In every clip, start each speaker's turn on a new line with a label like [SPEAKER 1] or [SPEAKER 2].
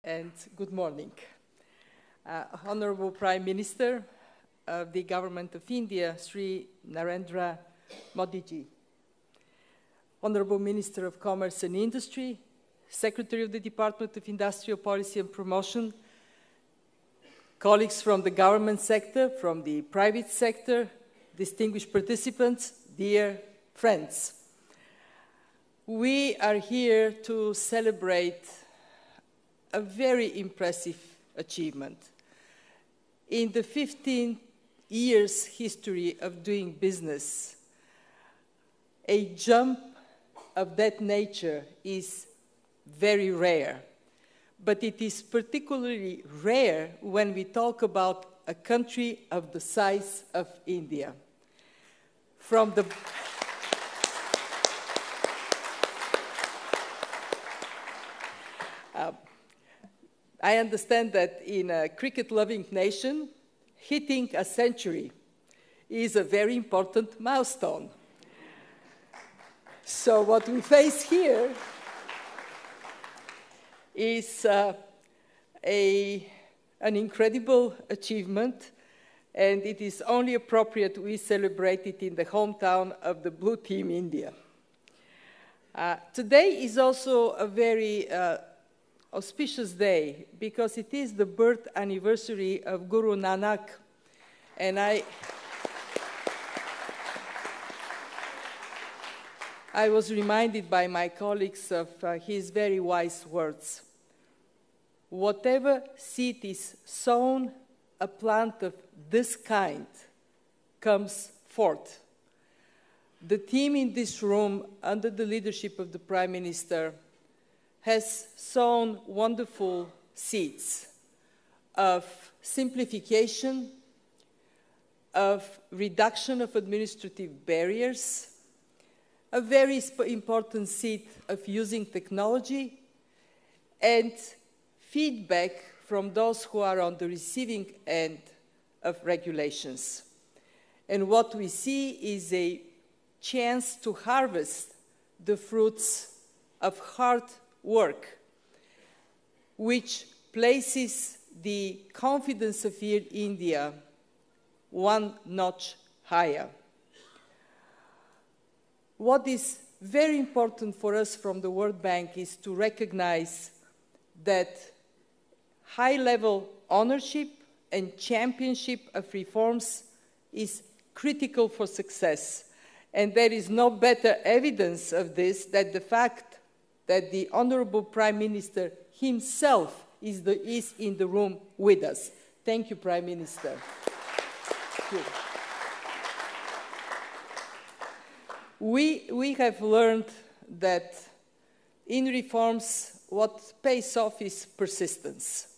[SPEAKER 1] and good morning. Honorable Prime Minister of the Government of India, Sri Narendra Modi ji. Honorable Minister of Commerce and Industry, Secretary of the Department of Industrial Policy and Promotion, colleagues from the government sector, from the private sector, distinguished participants, dear friends. We are here to celebrate a very impressive achievement. In the 15 years history of doing business, a jump of that nature is very rare. But it is particularly rare when we talk about a country of the size of India. I understand that in a cricket-loving nation, hitting a century is a very important milestone. So what we face here is an incredible achievement, and it is only appropriate we celebrate it in the hometown of the Blue Team India. Today is also a very auspicious day because it is the birth anniversary of Guru Nanak, and I was reminded by my colleagues of his very wise words. Whatever seed is sown, a plant of this kind comes forth. The team in this room, under the leadership of the Prime Minister, has sown wonderful seeds of simplification, of reduction of administrative barriers, a very important seed of using technology, and feedback from those who are on the receiving end of regulations. And what we see is a chance to harvest the fruits of hard work, which places the confidence of India one notch higher. What is very important for us from the World Bank is to recognize that high-level ownership and championship of reforms is critical for success. And there is no better evidence of this than the fact that the Honorable Prime Minister himself is in the room with us. Thank you, Prime Minister. Thank you. We have learned that in reforms, what pays off is persistence.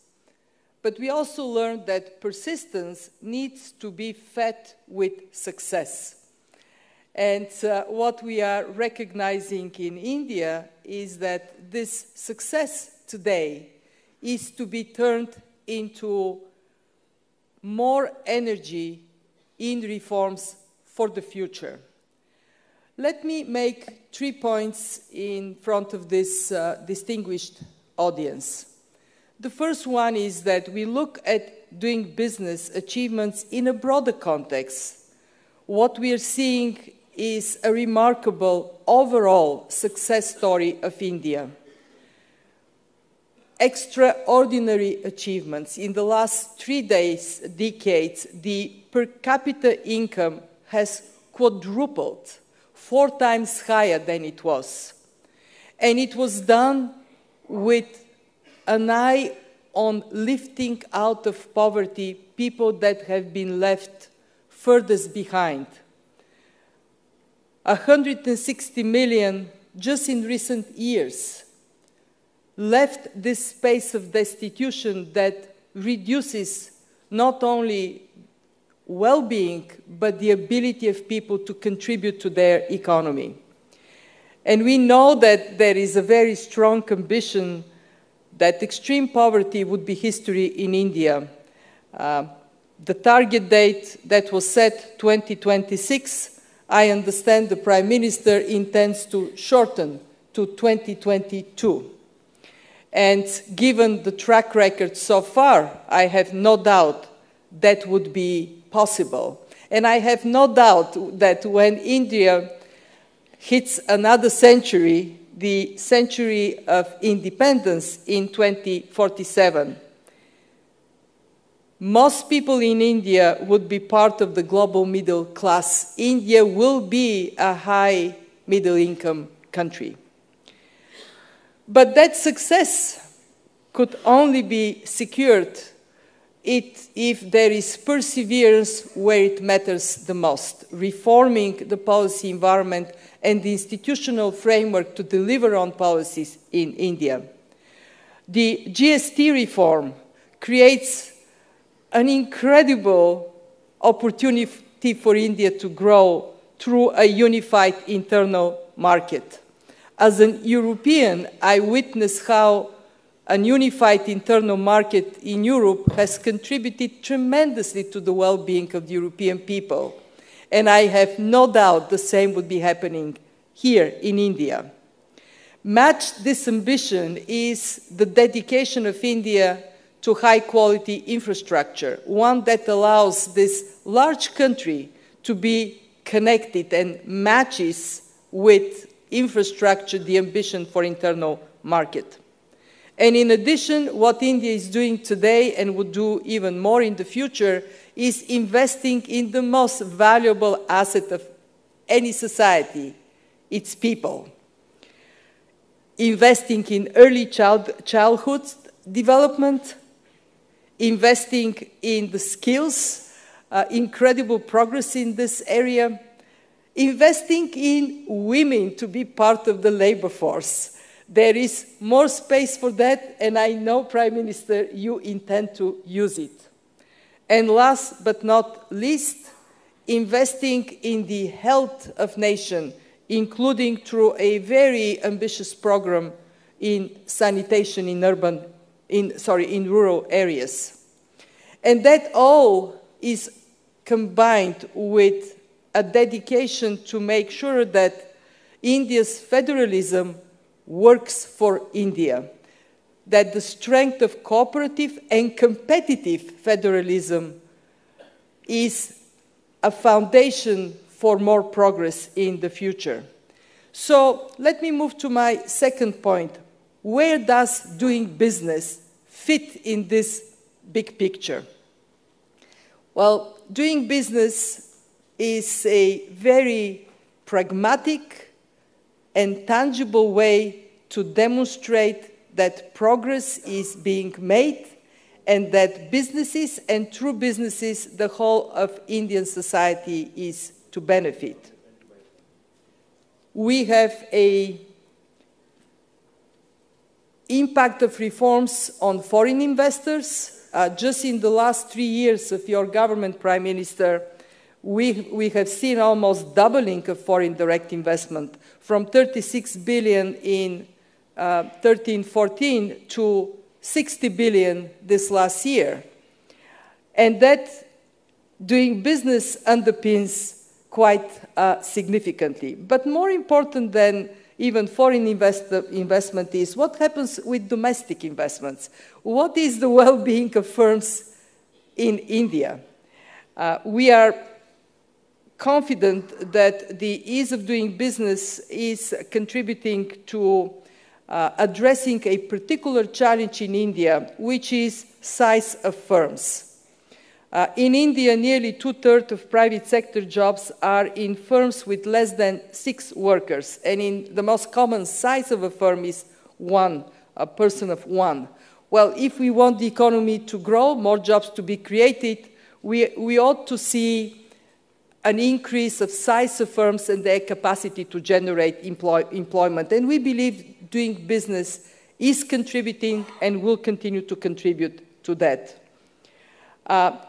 [SPEAKER 1] But we also learned that persistence needs to be fed with success. And what we are recognizing in India is that this success today is to be turned into more energy in reforms for the future. Let me make 3 points in front of this distinguished audience. The first one is that we look at doing business achievements in a broader context. What we are seeing is a remarkable overall success story of India. Extraordinary achievements. In the last 3 decades, the per capita income has quadrupled, 4 times higher than it was. And it was done with an eye on lifting out of poverty people that have been left furthest behind. 160 million just in recent years left this space of destitution that reduces not only well-being, but the ability of people to contribute to their economy. And we know that there is a very strong ambition that extreme poverty would be history in India. The target date that was set, 2026, I understand the Prime Minister intends to shorten to 2022. And given the track record so far, I have no doubt that would be possible. And I have no doubt that when India hits another century, the century of independence in 2047, most people in India would be part of the global middle class. India will be a high middle income country. But that success could only be secured if there is perseverance where it matters the most, reforming the policy environment and the institutional framework to deliver on policies in India. The GST reform creates an incredible opportunity for India to grow through a unified internal market. As an European, I witnessed how a unified internal market in Europe has contributed tremendously to the well-being of the European people. And I have no doubt the same would be happening here in India. Match this ambition is the dedication of India to high-quality infrastructure, one that allows this large country to be connected and matches with infrastructure the ambition for internal market. And in addition, what India is doing today and would do even more in the future is investing in the most valuable asset of any society, its people. Investing in early childhood development, investing in the skills, incredible progress in this area, investing in women to be part of the labor force. There is more space for that, and I know, Prime Minister, you intend to use it. And last but not least, investing in the health of nation, including through a very ambitious program in sanitation in rural areas. And that all is combined with a dedication to make sure that India's federalism works for India, that the strength of cooperative and competitive federalism is a foundation for more progress in the future. So let me move to my second point. Where does doing business fit in this big picture? Well, doing business is a very pragmatic and tangible way to demonstrate that progress is being made and that businesses, and through businesses, the whole of Indian society is to benefit. We have an impact of reforms on foreign investors. Just in the last 3 years of your government, Prime Minister, we have seen almost doubling of foreign direct investment from 36 billion in 13-14 to 60 billion this last year. And that doing business underpins quite significantly. But more important than even foreign investment is what happens with domestic investments. What is the well-being of firms in India? We are confident that the ease of doing business is contributing to addressing a particular challenge in India, which is size of firms. In India, nearly 2/3 of private sector jobs are in firms with less than 6 workers, and in the most common size of a firm is a person of 1. Well, if we want the economy to grow, more jobs to be created, we ought to see an increase of size of firms and their capacity to generate employment. And we believe doing business is contributing and will continue to contribute to that.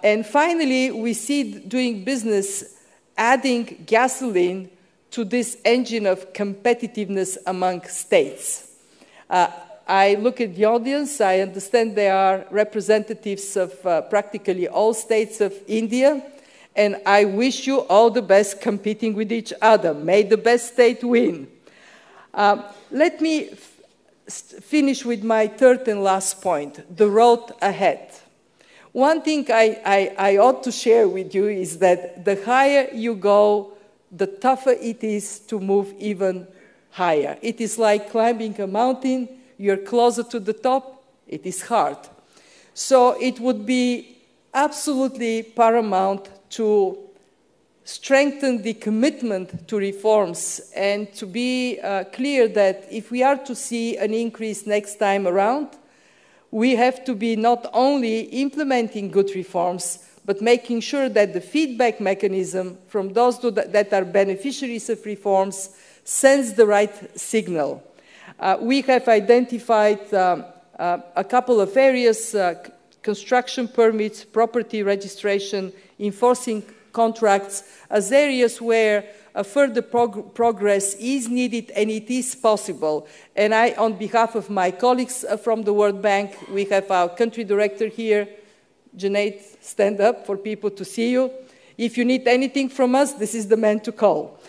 [SPEAKER 1] And finally, we see doing business adding gasoline to this engine of competitiveness among states. I look at the audience. I understand there are representatives of practically all states of India. And I wish you all the best competing with each other. May the best state win. Let me finish with my third and last point, the road ahead. One thing I ought to share with you is that the higher you go, the tougher it is to move even higher. It is like climbing a mountain. You're closer to the top. It is hard. So it would be absolutely paramount to strengthen the commitment to reforms and to be clear that if we are to see an increase next time around, we have to be not only implementing good reforms, but making sure that the feedback mechanism from those that are beneficiaries of reforms sends the right signal. We have identified a couple of areas, construction permits, property registration, enforcing contracts, as areas where further progress is needed and it is possible. And I, on behalf of my colleagues from the World Bank, we have our country director here. Junaid, stand up for people to see you. If you need anything from us, this is the man to call.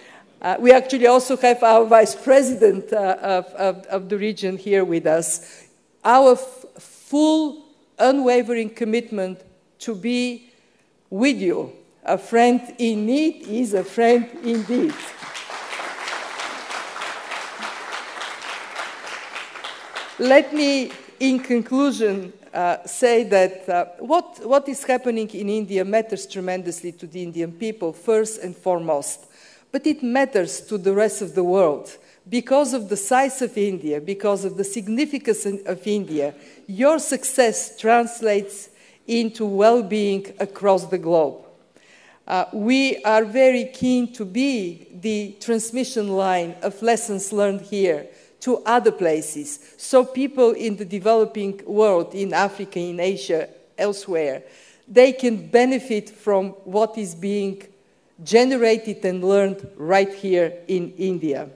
[SPEAKER 1] We actually also have our vice president of the region here with us. Our full, unwavering commitment to be with you. A friend in need is a friend indeed. Let me, in conclusion, say that what is happening in India matters tremendously to the Indian people, first and foremost. But it matters to the rest of the world. Because of the size of India, because of the significance of India, your success translates into well-being across the globe. We are very keen to be the transmission line of lessons learned here to other places, so people in the developing world, in Africa, in Asia, elsewhere, they can benefit from what is being generated and learned right here in India.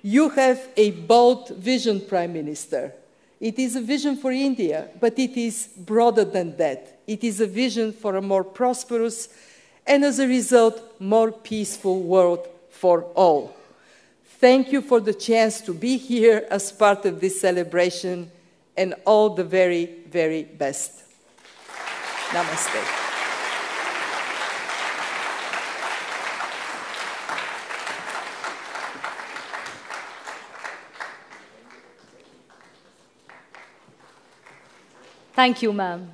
[SPEAKER 1] You have a bold vision, Prime Minister. It is a vision for India, but it is broader than that. It is a vision for a more prosperous and, as a result, more peaceful world for all. Thank you for the chance to be here as part of this celebration, and all the very, very best. Namaste.
[SPEAKER 2] Thank you, ma'am.